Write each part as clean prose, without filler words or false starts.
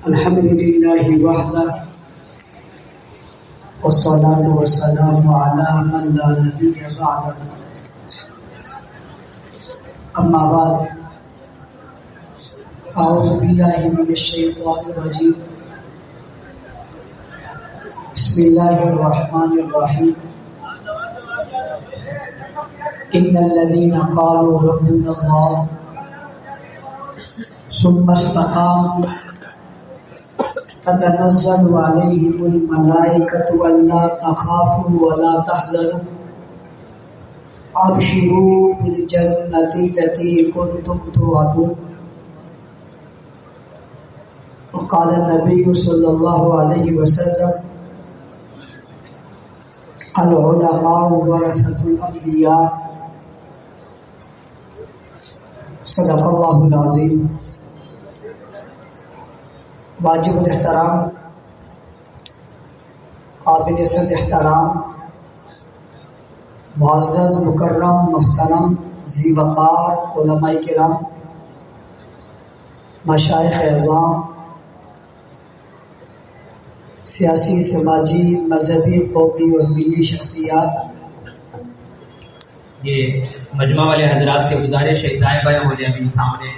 الحمد لله وحده والصلاة والسلام على من لا نبي بعده أما بعد أعوذ بالله من الشيطان الرجيم بسم الله الرحمن الرحيم إن الذين قالوا ربنا الله ثم استقاموا تتنزل عليهم الملائكة ألا تخافوا ولا تحزنوا أبشروا بالجنة التي كنتم توعدون. وقال النبي صلى الله عليه وسلم العلماء ورثة الأنبياء. صدق اللہ العظیم. واجب الاحترام، قابل صد احترام، معزز مکرم محترم ذی وقار علماء کرام، مشائخ اعظام، سیاسی، سماجی، مذہبی، قومی اور ملی شخصیات، یہ مجمع والے حضرات سے گزارش ہے دائیں بائیں ہو جائیں. ابھی سامنے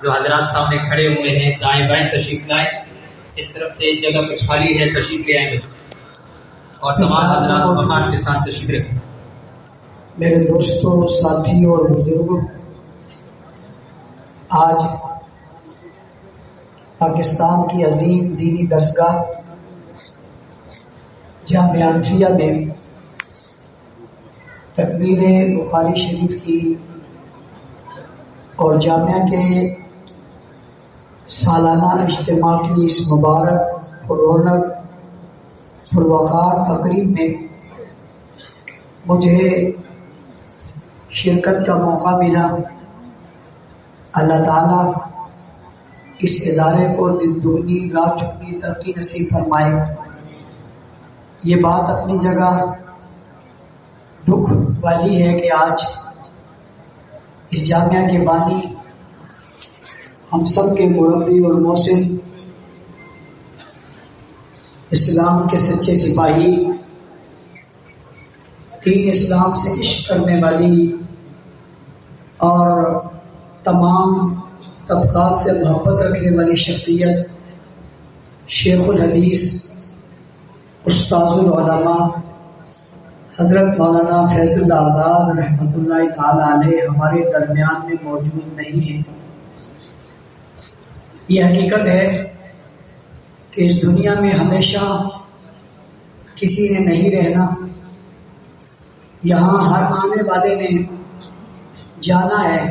جو حضرات سامنے کھڑے ہوئے ہیں دائیں بائیں تشریف لائیں. اس طرف سے ایک جگہ کچھ خالی ہے، تشریف لے آئیں گے اور تمام حضرات وقار کے ساتھ تشریف رکھیں. میرے دوستوں، ساتھی اور بزرگوں، آج پاکستان کی عظیم دینی درسگاہ جامعہ انفیہ میں تکمیل بخاری شریف کی اور جامعہ کے سالانہ اجتماع کی اس مبارک رونق پروقار تقریب میں مجھے شرکت کا موقع ملا. اللہ تعالیٰ اس ادارے کو دن دگنی رات چگنی ترقی نصیب فرمائے. یہ بات اپنی جگہ دکھ والی ہے کہ آج اس جامعہ کے بانی، ہم سب کے مربی اور محسن، اسلام کے سچے سپاہی، دین اسلام سے عشق کرنے والی اور تمام طبقات سے محبت رکھنے والی شخصیت شیخ الحدیث استاذ العلماء حضرت مولانا فیض اللہ آزاد رحمۃ اللہ تعالی علیہ ہمارے درمیان میں موجود نہیں ہیں. یہ حقیقت ہے کہ اس دنیا میں ہمیشہ کسی نے نہیں رہنا. یہاں ہر آنے والے نے جانا ہے،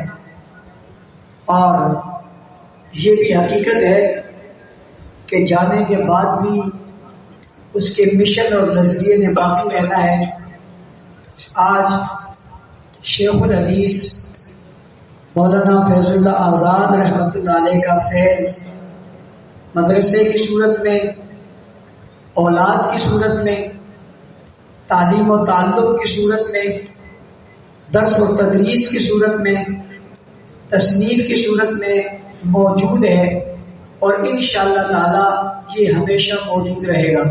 اور یہ بھی حقیقت ہے کہ جانے کے بعد بھی اس کے مشن اور نظریے نے باقی رہنا ہے. آج شیخ الحدیث مولانا فیض اللہ آزاد رحمۃ اللہ علیہ کا فیض مدرسے کی صورت میں، اولاد کی صورت میں، تعلیم و تعلق کی صورت میں، درس و تدریس کی صورت میں، تصنیف کی صورت میں موجود ہے، اور انشاءاللہ تعالی یہ ہمیشہ موجود رہے گا.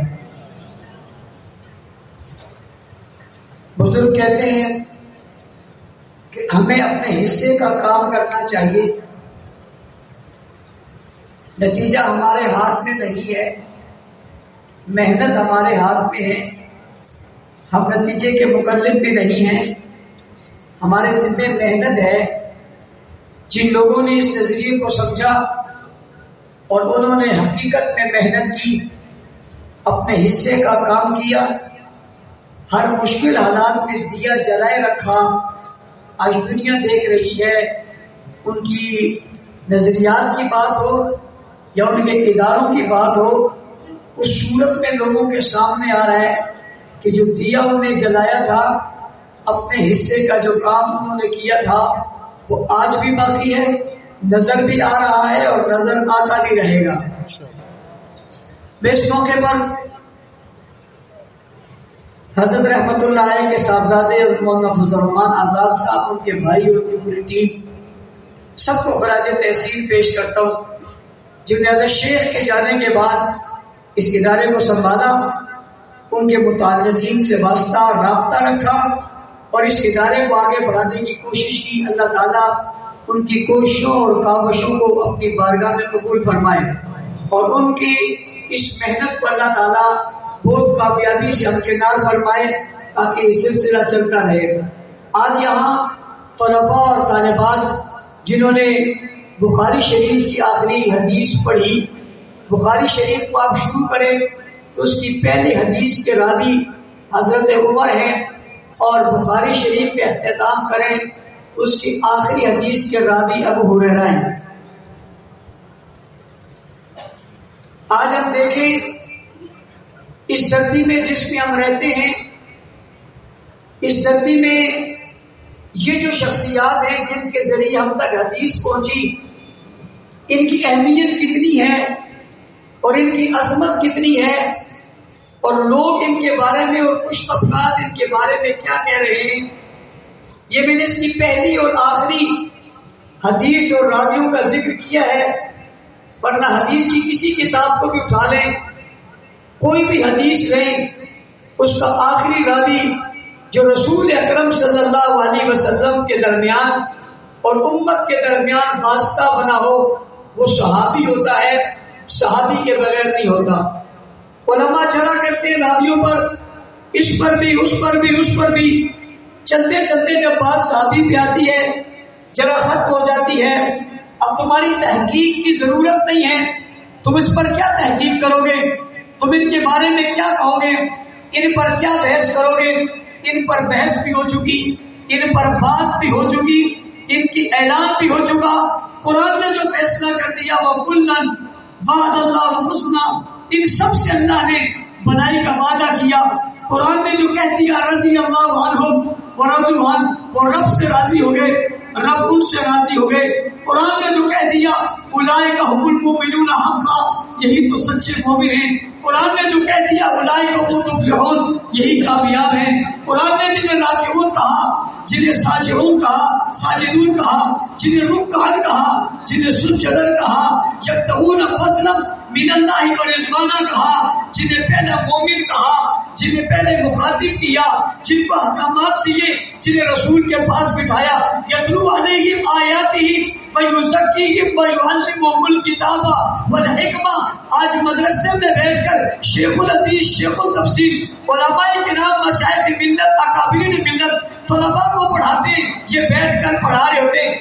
بزرگ کہتے ہیں کہ ہمیں اپنے حصے کا کام کرنا چاہیے. نتیجہ ہمارے ہاتھ میں نہیں ہے، محنت ہمارے ہاتھ میں ہے. ہم نتیجے کے مکلف بھی نہیں ہیں، ہمارے ذمہ محنت ہے. جن لوگوں نے اس نظریے کو سمجھا اور انہوں نے حقیقت میں محنت کی، اپنے حصے کا کام کیا، ہر مشکل حالات میں دیا جلائے رکھا. آج دنیا دیکھ رہی ہے، ان کی نظریات کی بات ہو یا ان کے اداروں کی بات ہو، اس صورت میں لوگوں کے سامنے آ رہا ہے کہ جو دیا انہوں نے جلایا تھا، اپنے حصے کا جو کام انہوں نے کیا تھا، وہ آج بھی باقی ہے، نظر بھی آ رہا ہے اور نظر آتا بھی رہے گا. میں اس موقع پر حضرت رحمت اللہ علیہ کے صاحبزادے مولانا فضل الرحمان آزاد صاحب، ان کے بھائی اور ان کی پوری ٹیم، سب کو خراج تحسین پیش کرتا ہوں، جنہوں نے حضرت شیخ کے جانے کے بعد اس ادارے کو سنبھالا، ان کے متعلقین سے واسطہ رابطہ رکھا اور اس ادارے کو آگے بڑھانے کی کوشش کی۔ اللہ تعالیٰ ان کی کوششوں اور کاوشوں کو اپنی بارگاہ میں قبول فرمائے اور ان کی اس محنت کو اللہ تعالیٰ بہت کامیابی سے ہمکنار فرمائے تاکہ یہ سلسلہ چلتا رہے۔ آج یہاں طلباء اور طالبات جنہوں نے بخاری شریف کی آخری حدیث پڑھی، بخاری شریف کو آپ شروع کریں تو اس کی پہلی حدیث کے راوی حضرت عمر ہیں، اور بخاری شریف کے اختتام کریں تو اس کی آخری حدیث کے راوی ابو ہریرہ ہیں۔ آج ہم دیکھیں اس دھرتی میں جس میں ہم رہتے ہیں، اس دھرتی میں یہ جو شخصیات ہیں جن کے ذریعے ہم تک حدیث پہنچی، ان کی اہمیت کتنی ہے اور ان کی عظمت کتنی ہے، اور لوگ ان کے بارے میں اور کچھ طبقات ان کے بارے میں کیا کہہ رہے ہیں، یہ میں نے اس کی پہلی اور آخری حدیث اور راویوں کا ذکر کیا ہے۔ ورنہ حدیث کی کسی کتاب کو بھی اٹھا لیں، کوئی بھی حدیث لیں، اس کا آخری راوی جو رسول اکرم صلی اللہ علیہ وسلم کے درمیان اور امت کے درمیان واسطہ بنا ہو وہ صحابی ہوتا ہے، صحابی کے بغیر نہیں ہوتا۔ علماء چڑھا کرتے ہیں راویوں پر، اس پر بھی اس پر بھی اس پر بھی، چلتے چلتے جب بات صحابی پہ آتی ہے ذرا ختم ہو جاتی ہے۔ اب تمہاری تحقیق کی ضرورت نہیں ہے، تم اس پر کیا تحقیق کرو گے، تم ان کے بارے میں کیا کہو گے، ان پر کیا بحث کرو گے۔ ان پر بحث بھی ہو چکی، ان پر بات بھی ہو چکی، ان کی اعلان بھی ہو چکا۔ قرآن نے جو فیصلہ کر دیا وہ کلن وعد اللہ الحسنی، ان سب سے اللہ نے بھلائی کا وعدہ کیا۔ قرآن نے جو کہہ دیا رضی اللہ عنہم ورضوا عنہ، وہ رب سے راضی ہو گئے، رب ان سے راضی ہو گئے۔ قرآن نے جو کہہ دیا اولئک هم المؤمنون حقا، یہی تو سچے مومن ہیں۔ قرآن نے جو کہہ دیا اولئک هم المفلحون، یہی کامیاب ہیں۔ قرآن نے جنہیں راکعون کہا، جنہیں ساجدون کہا، ساجدون کہا، جنہیں رکعان کہا، جنہیں سجدن کہا، یبتغون فضلا من اللہ ورضوانا کہا، جنہیں پہلا مومن کہا، جنہیں پہلے مخاطب کیا، جن کو احکامات دیے، جنہیں رسول کے پاس بٹھایا، یتلو علیہم آیاتہ ویزکیہم ویعلمہم الکتاب والحکمہ۔ آج مدرسے میں بیٹھ کر شیخ الحدیث، شیخ التفسیر، علماء کرام، مشائخ ملت، اکابرین ملت طلباء کو پڑھاتے ہیں، یہ بیٹھ کر پڑھا رہے ہوتے ہیں۔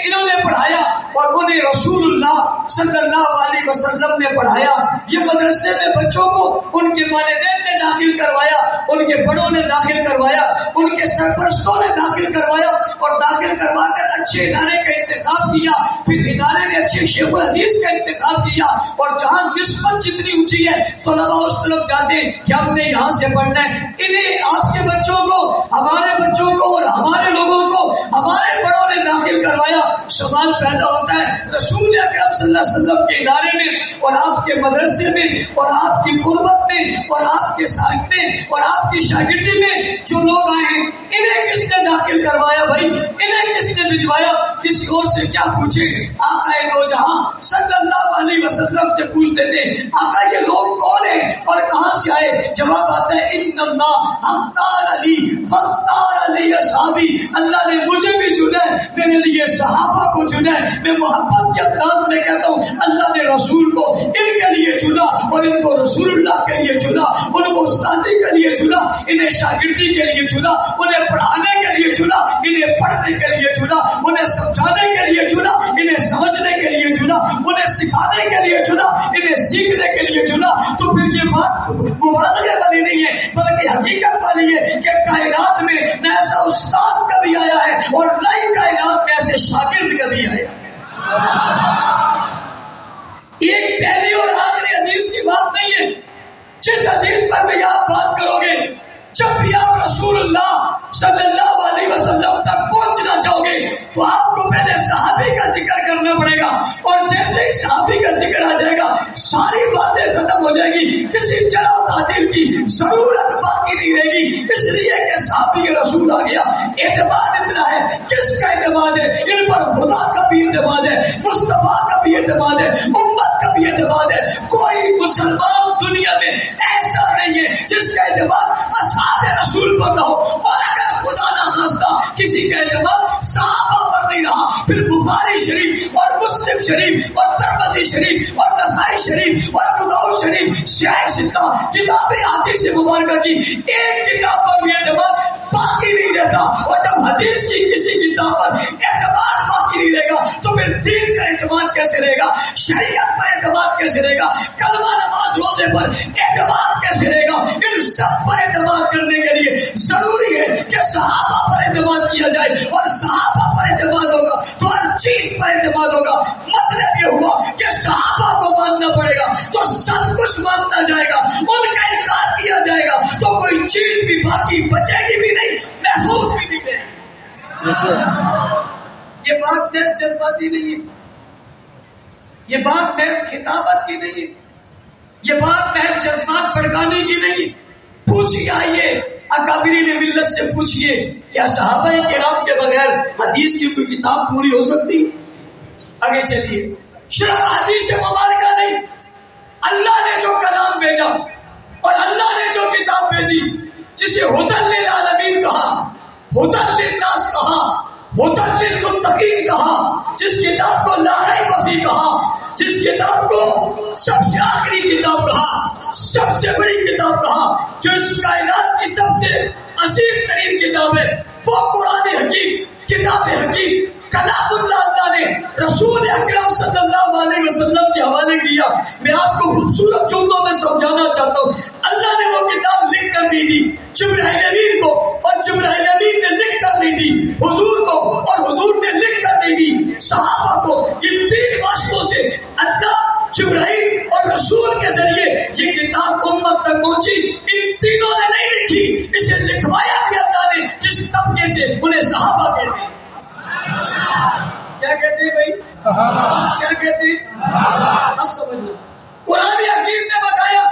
انہوں نے پڑھایا اور انہیں رسول اللہ صلی اللہ علیہ وسلم نے پڑھایا۔ یہ مدرسے میں بچوں کو ان کے والدین نے داخل کروایا، ان کے بڑوں نے داخل کروایا، ان کے سرپرستوں نے داخل کروایا، اور داخل کروا کر اچھے ادارے کا انتخاب کیا۔ پھر ادارے نے اچھے شیخ الحدیث کا انتخاب کیا، اور جہاں نسبت جتنی اونچی ہے طلباء اس طرف جاتے ہیں کہ ہم نے یہاں سے پڑھنا ہے۔ انہیں آپ کے بچوں کو، ہمارے بچوں کو اور ہمارے لوگوں کو ہمارے بڑوں نے داخل کروایا۔ سوال پیدا ہوتا ہے رسول اکرم صلی اللہ علیہ وسلم کے ادارے میں اور آپ کے مدرسے میں اور آپ کی قربت میں اور آپ کے ساتھ میں اور آپ کی شاگردی میں جو لوگ آئے ہیں، انہیں کس نے داخل کروایا بھائی؟ انہیں کس نے بھجوایا؟ کسی اور سے کیا پوچھے؟ آقا دو جہاں صلی اللہ علیہ وسلم سے پوچھتے تھے آقا یہ لوگ کون ہیں اور کہاں سے آئے؟ جواب آتا ہے ان اللہ اختار علی فاختار علی اصحابی، اللہ نے مجھے بھی چنا ہے، میرے لیے صحابہ کو چنا ہے۔ میں محبت کے انداز میں کہتا ہوں اللہ نے رسول کو ان کے لیے چنا، اور ان کو رسول اللہ کے لیے چنا، ان کو استاذی کے لیے چنا، انہیں شاگردی کے لیے چنا، انہیں پڑھانے کے لیے چنا، انہیں پڑھنے کے لیے چنا، انہیں سمجھانے کے لیے چنا، انہیں سمجھنے کے لیے چنا، انہیں سکھانے کے لیے چنا، انہیں سیکھنے کے لیے چنا۔ تو پھر یہ بات مبالغے والی نہیں ہے بلکہ حقیقت والی ہے کہ کائنات میں نہ ایسا استاذ کبھی آیا ہے اور نہ ہی کائنات میں ایسے شاگرد کبھی آیا ہے۔ ایک پہلی اور آخری حدیث کی بات نہیں ہے، جس حدیث پر بھی آپ بات کرو گے، جب بھی آپ رسول اللہ صلی اللہ علیہ وسلم تک پہنچنا چاہو گے تو آپ کو پہلے صحابی کا ذکر کرنا کرنا پڑے گا. اور جیسے ہی صحابی کا ذکر آ جائے گا ساری باتیں ختم ہو جائے گی, کسی جرح و تعدیل کی ضرورت باقی نہیں رہے گی, اس لیے کہ صحابی رسول آ گیا. اعتماد اتنا ہے, کس کا اعتماد ہے؟ ان پر خدا کا بھی اعتماد ہے, مصطفیٰ کا بھی اعتماد ہے, امت کا بھی اعتماد ہے. کوئی مسلمان دنیا میں ایسا نہیں ہے جس کا اعتماد اصحاب رسول پر نہ ہو. اور اگر خدا نہ خواستہ کسی کا اعتماد صحابہ پر نہیں رہا, پھر بخاری شریف اور مسلم شریف اور ترمذی شریف اور نسائی شریف اور ابو داؤد شریف شیخ ستہ کتاب حدیث مبارکہ کی ایک کتاب پر بھی اعتماد باقی نہیں رہتا. اور جب حدیث کی کسی کتاب پر اعتماد باقی نہیں رہے گا تو پھر دین کا اعتماد کیسے رہے گا, شریعت پر اعتماد کیسے رہے گا, کلمہ نماز روزے پر اعتماد کیسے رہے گا؟ ان سب پر اعتماد کرنے کے لیے ضروری ہے کہ صحابہ پر اعتماد کیا جائے, اور صحابہ پر اعتماد ہوگا تو ہر چیز پر اعتماد ہوگا. مطلب یہ ہوا کہ صحابہ کو ماننا پڑے گا تو سب کچھ ماننا جائے گا, ان کا انکار کیا جائے گا تو کوئی چیز بھی باقی بچے گی بھی نہیں, محفوظ بھی نہیں رہے. یہ بات محض جذباتی نہیں ہے, یہ بات محض خطابت کی نہیں ہے, یہ بات محض جذبات بھڑکانے کی نہیں. پوچھیے, آئیے اکابرین ملت سے پوچھیے, کیا صحابہ کرام کے بغیر حدیث کی کوئی کتاب پوری ہو سکتی؟ آگے چلیے, صرف حدیث مبارکہ نہیں, اللہ نے جو کلام بھیجا اور اللہ نے جو کتاب بھیجی جسے ہدی للعالمین کہا, ہدی للناس کہا, ہدی للمتقین کہا, جس کتاب کو لا ریب فیہ کہا, جس کتاب کو سب سے آخری کتاب کہا, سب سے بڑی کتاب کہا, جو اس کائنات کی سب سے عظیم ترین کتاب ہے, وہ قرآن حکیم, کتاب حکیم, کلام اللہ نے رسول اکرم صلی اللہ علیہ وسلم کے حوالے کیا. میں آپ کو خوبصورت جملوں میں سمجھانا چاہتا ہوں. اللہ نے وہ کتاب لکھ کر نہیں دی جبرائیل امین کو, اور جبرائیل امین نے لکھ کر نہیں دی حضور کو, اور حضور نے لکھ کر نہیں دی صحابہ کو. ان تین واسطوں سے اللہ, جبرائیل اور رسول کے ذریعے یہ کتاب امت تک پہنچی. ان تینوں نے نہیں لکھی, اسے لکھوایا بھی اللہ نے, جس طبقے سے انہیں صحابہ کہتے ہیں. کیا کہتے ہیں بھائی؟ صحابہ. کیا کہتے ہیں؟ صحابہ. اب سمجھ لو, قرآن حکیم نے بتایا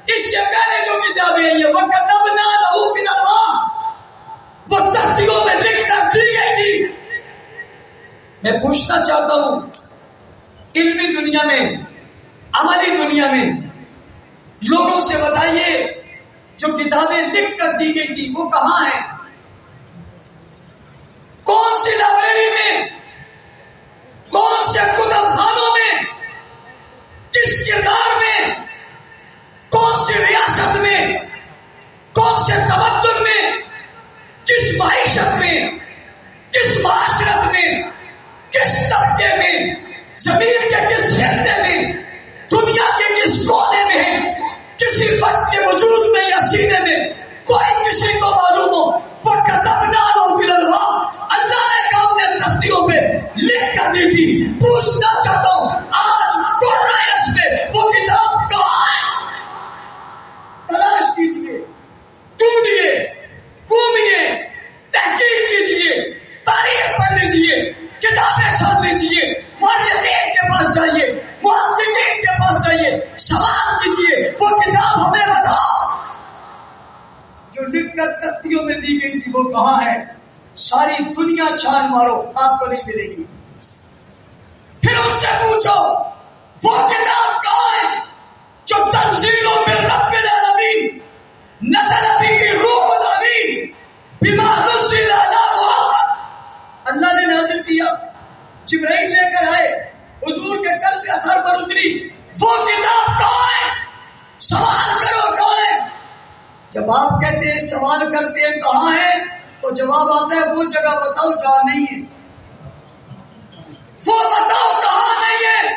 اس سے پہلے جو کتابیں ہیں یہ وَكَتَبْنَا لَهُ فِي الْأَلْوَاحِ, وہ تختیوں میں لکھ کر دی گئی تھی. میں پوچھنا چاہتا ہوں, علمی دنیا میں, عملی دنیا میں لوگوں سے بتائیے جو کتابیں لکھ کر دی گئی تھی وہ کہاں ہیں؟ کون سی لائبریری میں, کون سے کتب خانوں میں, کس کردار میں, کون سی ریاست میں, کون سے تمدن میں, کس معیشت میں, کس معاشرت میں, کس طبقے میں, زمین کے کس خطے میں, دنیا کے کس کونے میں ہے, کسی فرد کے وجود میں یا سینے میں, کوئی کسی کو معلوم ہو. وَكَتَبْنَا لَهُ فِي الْأَلْوَاحِ, اللہ نے کام نے تختیوں پہ لکھ کر دی تھی. پوچھنا چاہتا ہوں آج قرآن میں وہ کتاب کہاں ہے؟ تلاش کیجیے, ڈھونڈیے, گھومیے, تحقیق کیجیے, تاریخ پڑھ لیجیے, کتابیں چھاپ لیجیے, مورخین کے پاس جائیے, محققین کے پاس جائیے, سوال کیجیے, وہ کتاب ہمیں بتاؤ جو لکھ کر تختیوں میں دی گئی تھی وہ کہاں ہے. ساری دنیا چھان مارو, آپ کو نہیں ملے گی. پھر ان سے پوچھو وہ کتاب کہاں ہے جو تنزیل من رب العالمین نزل به روح الامین بما نزل علی محمد, اللہ نے نازل کیا, جبرائیل لے کر آئے, حضور کے قلب اطہر پر اتری. وہ کتاب کہاں ہے؟ سوال کرو کہاں ہے. جب آپ کہتے ہیں سوال کرتے ہیں کہاں ہے تو جواب آتا ہے وہ جگہ بتاؤ جہاں نہیں ہے. وہ بتاؤ کہاں نہیں ہے,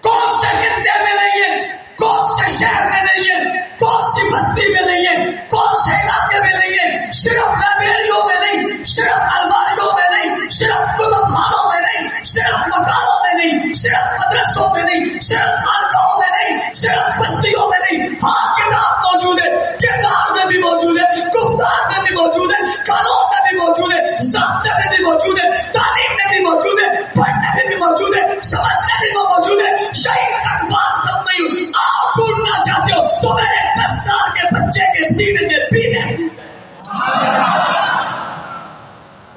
کون سے خطے میں نہیں ہے, کون سے شہر میں نہیں ہے, کون سی بستی میں نہیں ہے, کون سے علاقے میں نہیں ہے. صرف لائبریریوں میں نہیں, صرف الماریوں میں نہیں, صرف کتب خانوں میں نہیں, صرف مکانوں میں نہیں, صرف مدرسوں میں نہیں, صرف خانقاہوں میں نہیں, صرف بستیوں میں نہیں. ہاں کتاب موجود ہے, کردار میں بھی موجود ہے, گفتار میں بھی موجود ہے, قانون میں بھی موجود ہے, ضابطے میں بھی موجود ہے, تعلیم میں بھی موجود ہے, پڑھنے میں بھی موجود ہے, لائبریری میں موجود ہے. یہی تک بات ختم نہیں ہوئی. آپ ڈھونڈنا چاہتے ہو تو میرے 10 سال کے بچے کے سینے میں پینے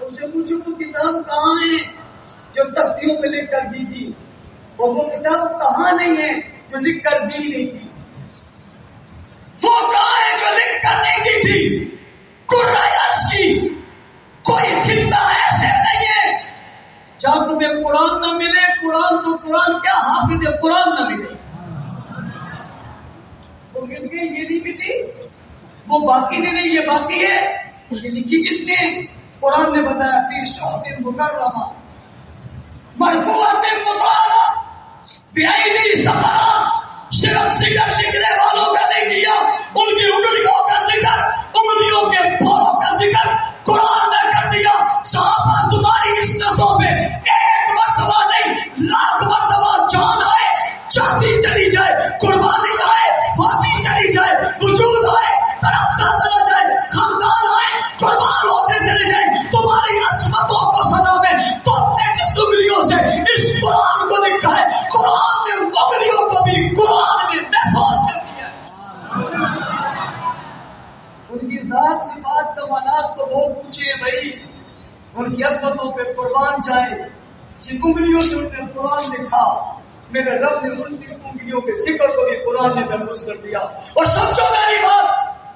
اسے پوچھو وہ کتاب کہاں ہے جو تختیوں پہ لکھ کر دی تھی, اور وہ کتاب کہاں نہیں ہے جو لکھ کر دی نہیں تھی. وہ کہاں ہے جو لکھ کر نہیں دی تھی. قرآن کی کوئی خطہ ایسے نہیں ہے جہاں تمہیں قرآن نہ ملے. قرآن تو قرآن کیا حافظ قرآن نہ ملے. وہ مل گئی, یہ نہیں ملی. وہ باقی نہیں, یہ باقی ہے. یہ لکھی کس نے؟ قرآن نے بتایا فی صحف مکرمہ مرفوعۃ مطہرہ بأیدی سفرہ. صرف ذکر لکھنے والوں کا نہیں کیا, ان کی انگلیوں کا ذکر, انگلیوں کے پوروں کا ذکر قرآن نے کر دیا. صحابہ تمہاری عزتوں میں ایک مرتبہ نہیں لاکھ مرتبہ جان آئے جاتی چلی جائے, قربانی آئے ہوتی چلی جائے, وجود آئے تڑپتا چلا جائے, خاندان آئے قربان ہوتے چلے جائے. تمہاری عصمتوں کو سنا میں تم نے جس انگلیوں سے اس قرآن کو لکھا ہے, قرآن نے ان انگلیوں کو بھی قرآن میں محفوظ کر دیا. ان کی ذات صفات کا منات تو بہت کچھ ہے بھائی. ان کی عظمتوں پہ قربان جائے. جن انگلیوں سے ان نے قرآن لکھا, میرے رب نے ان کی انگلیوں کے ذکر کو بھی قرآن نے محفوظ کر دیا. اور سمجھو میری بات,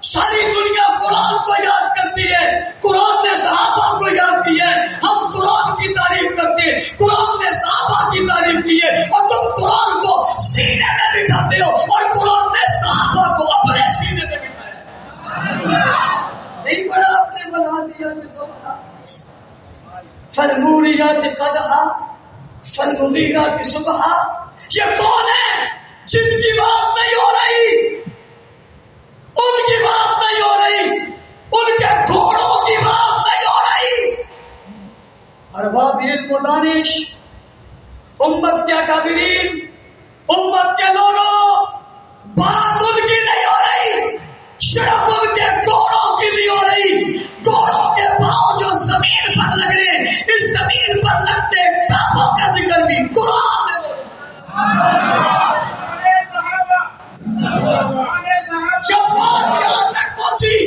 ساری دنیا قرآن کو یاد کرتی ہے, قرآن نے صحابہ کو یاد کیا ہے. ہم قرآن کی تعریف کرتے ہیں, قرآن نے صحابہ کی تعریف کی ہے, اور تم قرآن کو سینے میں بٹھاتے ہو اور قرآن نے صحابہ کو اپنے سینے میں بٹھایا. نہیں پڑا آپ نے بنا دیا. فالموریات قدحا فالمغیرات صبحا. یہ کون ہے جن کی بات نہیں ہو رہی, ان کی بات نہیں ہو رہی, ان کے گھوڑوں کی بات نہیں ہو رہی. ارباب علم و دانش, امت کے اکابرین, امت کے لوگوں, بات ان کی نہیں ہو رہی, صرف ان کے گھوڑوں کی نہیں ہو رہی. گھوڑوں کے پاؤں جو زمین پر لگ رہے, اس زمین پر لگتے ٹاپوں کا ذکر بھی قرآن میں جب بات یہاں تک پہنچی,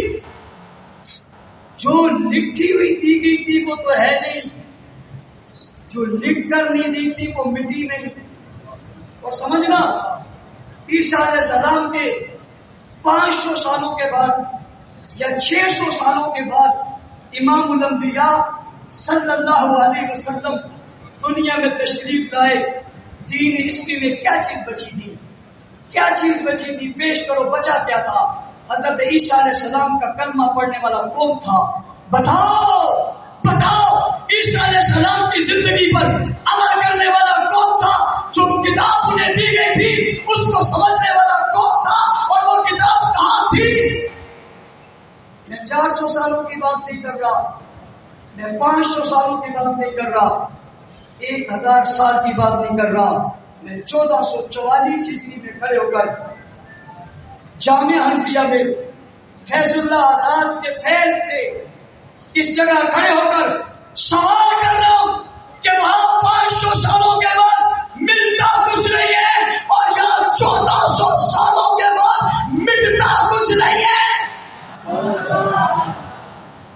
جو لکھی ہوئی دی گئی تھی وہ تو ہے نہیں, جو لکھ کر نہیں دی تھی وہ مٹی نہیں. اور سمجھنا, عیسیٰ علیہ السلام کے 500 سالوں کے بعد یا 600 سالوں کے بعد امام الانبیاء صلی اللہ علیہ وسلم دنیا میں تشریف لائے. دین اسلامی میں کیا چیز بچی تھی, کیا چیز بچی تھی؟ پیش کرو, بچا کیا تھا؟ حضرت عیسیٰ علیہ السلام کا کلمہ پڑھنے والا کون تھا؟ بتاؤ بتاؤ. عیسیٰ علیہ السلام کی زندگی پر عمل کرنے والا کون تھا؟ جو کتاب انہیں دی گئی تھی اس کو سمجھنے والا کون تھا, اور وہ کتاب کہاں تھی؟ میں 400 سالوں کی بات نہیں کر رہا, میں 500 سالوں کی بات نہیں کر رہا, 1000 سال کی بات نہیں کر رہا. میں 1444 ہجری میں کھڑے ہو کر جامعہ حنفیہ میں فیض اللہ آزاد کے فیض سے اس جگہ کھڑے ہو کر سوال کر رہا ہوں کہ وہاں 500 سالوں کے بعد ملتا کچھ نہیں ہے, اور یہاں 1400 سالوں کے بعد مٹتا کچھ نہیں ہے.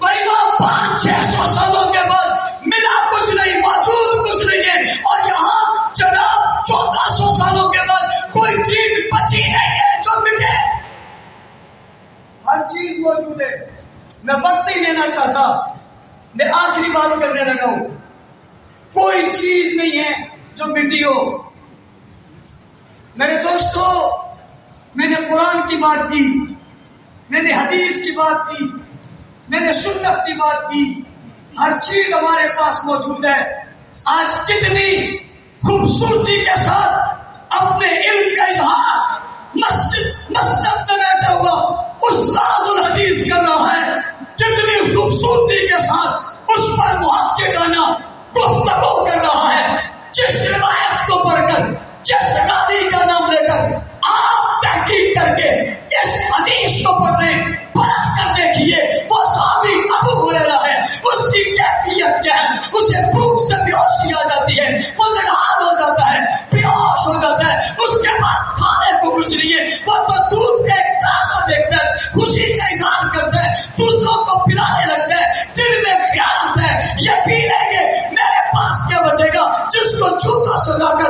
بھائی وہاں 500-600 سالوں کے بعد ملا کچھ نہیں, موجود کچھ نہیں ہے, اور یہاں جناب 1400 سالوں کے بعد کوئی چیز بچی نہیں ہے جو مٹے. ہر چیز موجود ہے. میں وقت نہیں لینا چاہتا, میں آخری بات کرنے لگا ہوں. کوئی چیز نہیں ہے جو مٹی ہو. میرے دوستو, میں نے قرآن کی بات کی, میں نے حدیث کی بات کی, میں نے سنت کی بات کی. ہر چیز ہمارے پاس موجود ہے. آج کتنی خوبصورتی کے ساتھ اپنے علم کا اظہار مسجد میں بیٹھا ہوا استاد الحدیث کر رہا ہے. کتنی خوبصورتی کے ساتھ اس پر محققانہ گفتگو کر رہا ہے. جس روایت کو پڑھ کر, جس راوی کا نام لے کر آپ تحقیق کر کے اس حدیث کو پڑھنے پلٹ کر دیکھیے, وہ صحابی ابو ہریرہ ہے. اس کی کیفیت کیا ہے؟ اسے بھوک سے بیہوشی آ جاتی ہے, وہ نڈھال ہو جاتا ہے.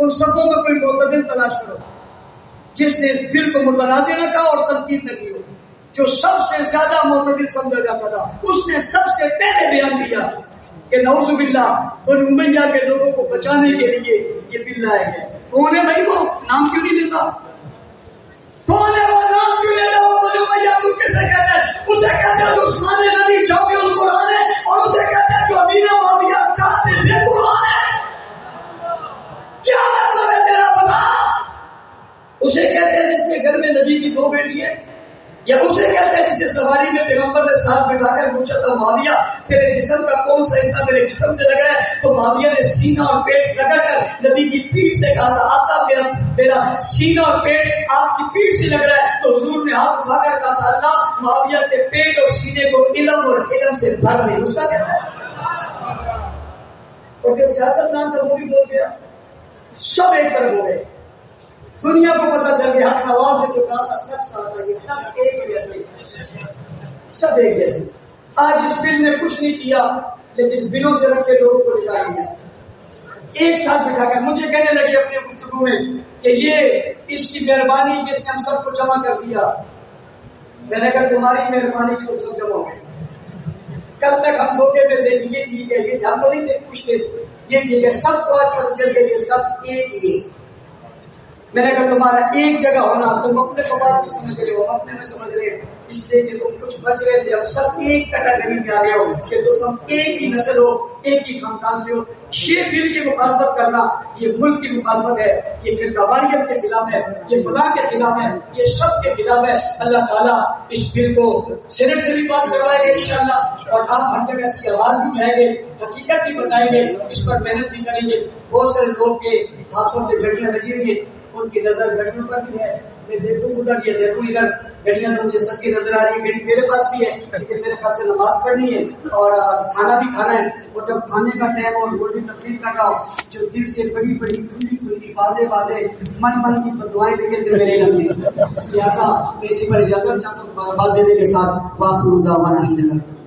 ان صفوں میں کوئی معتدل تلاش کرو جس نے اس بل کو متنازع نہ کہا اور تنقید نہ کی ہو. جو سب سے زیادہ معتدل سمجھا جاتا تھا اس نے سب سے پہلے بیان دیا کہ نعوذ باللہ بنو امیہ کے لوگوں کو بچانے کے لیے یہ بل لایا گیا. کون ہے بھائی؟ وہ نام کیوں نہیں لیتا؟ کون ہے وہ؟ نام کیوں لیتا؟ وہ بنو امیہ کو کسے کہتے ہیں؟ اسے کہتے ہیں جو عثمان غنی چیمپئن قرآن ہے، اور اسے کہتے ہیں جو امیر معاویہ قاتل بے قرآن ہے. کیا مطلب ہے تیرا بتا؟ اسے کہتے ہیں جس کے گھر میں نبی کی 2 بیٹی ہے، یا اسے کہتے ہیں جسے سواری میں پیغمبر نے ساتھ بٹھا کر پوچھا تھا معاویہ تیرے جسم کا کون سا حصہ میرے جسم سے لگ رہا ہے؟ تو معاویہ نے سینہ اور پیٹ رگڑ کر نبی کی پیٹھ سے کہا تھا آقا میرا سینہ اور پیٹ آپ کی پیٹھ سے لگ رہا ہے. تو حضور نے ہاتھ اٹھا کر کہا تھا اللہ معاویہ کے پیٹ اور سینے کو علم اور علم سے بھر دے. اس کا کہنا ہے. اور جو سیاست دان تھا وہ بھی بول گیا. سب ایک طرف ہو گئے. دنیا کو پتا چل گیا حق نواز نے جو کہا تھا سچ کہا تھا. یہ سب ایک جیسے، سب ایک جیسے. آج اس بل نے کچھ نہیں کیا لیکن بلوں سے رکھے لوگوں کو نکال دیا. ایک ساتھ بٹھا کر مجھے کہنے لگے اپنے گفتگو میں کہ یہ اس کی مہربانی جس نے ہم سب کو جمع کر دیا. میں نے کہا تمہاری مہربانی کی تم سب جمع ہو گئے. کل تک ہم دھوکے میں تھے یہ ٹھیک ہے، یہ ہم تو نہیں تھے پوچھتے یہ ٹھیک ہے. سب کو آج پتہ چل گیا یہ سب ایک ہی. میں نے کہا تمہارا ایک جگہ ہونا تم اپنے فواد میں سمجھ رہے ہو، اپنے میں سمجھ رہے ہو، اس لیے کہ تم کچھ بچ رہے تھے. اب سب ایک کیٹیگری میں آ گئے ہو کہ تو سب ایک ہی نسل ہو، ایک ہی خاندان سے ہو. یہ دل کی مخالفت کرنا یہ ملک کی مخالفت ہے، یہ فرقہ واریت کے خلاف ہے، یہ فلاح کے خلاف ہے، یہ سب کے خلاف ہے. اللہ تعالیٰ اس بل کو سینٹ سے بھی پاس کروائے گا انشاءاللہ، اور آپ ہر جگہ اس کی آواز بھی اٹھائیں گے، حقیقت بھی بتائیں گے، اس پر محنت بھی کریں گے. بہت سارے لوگ کے ہاتھوں پہ گھڑیاں لگی ہوئی ہیں، ان کی نظر گھڑیوں پر بھی ہے. میں دیکھوں ادھر یہ دیکھوں ادھر، گھڑیاں تو مجھے سب کی نظر آ رہی ہے. گھڑی میرے پاس بھی ہے لیکن میرے خیال سے نماز پڑھنی ہے اور کھانا بھی کھانا ہے. اور جب کھانے کا ٹائم اور وہ بھی تقریر کر رہا ہوں جو دل سے بڑی بڑی کھلی کھلی واضح من کی دعائیں نکلتے میرے علم میں. لہٰذا میں اسی پر اجازت چاہتا ہوں. بات دینے کے ساتھ واخر دعوانا الحمدللہ.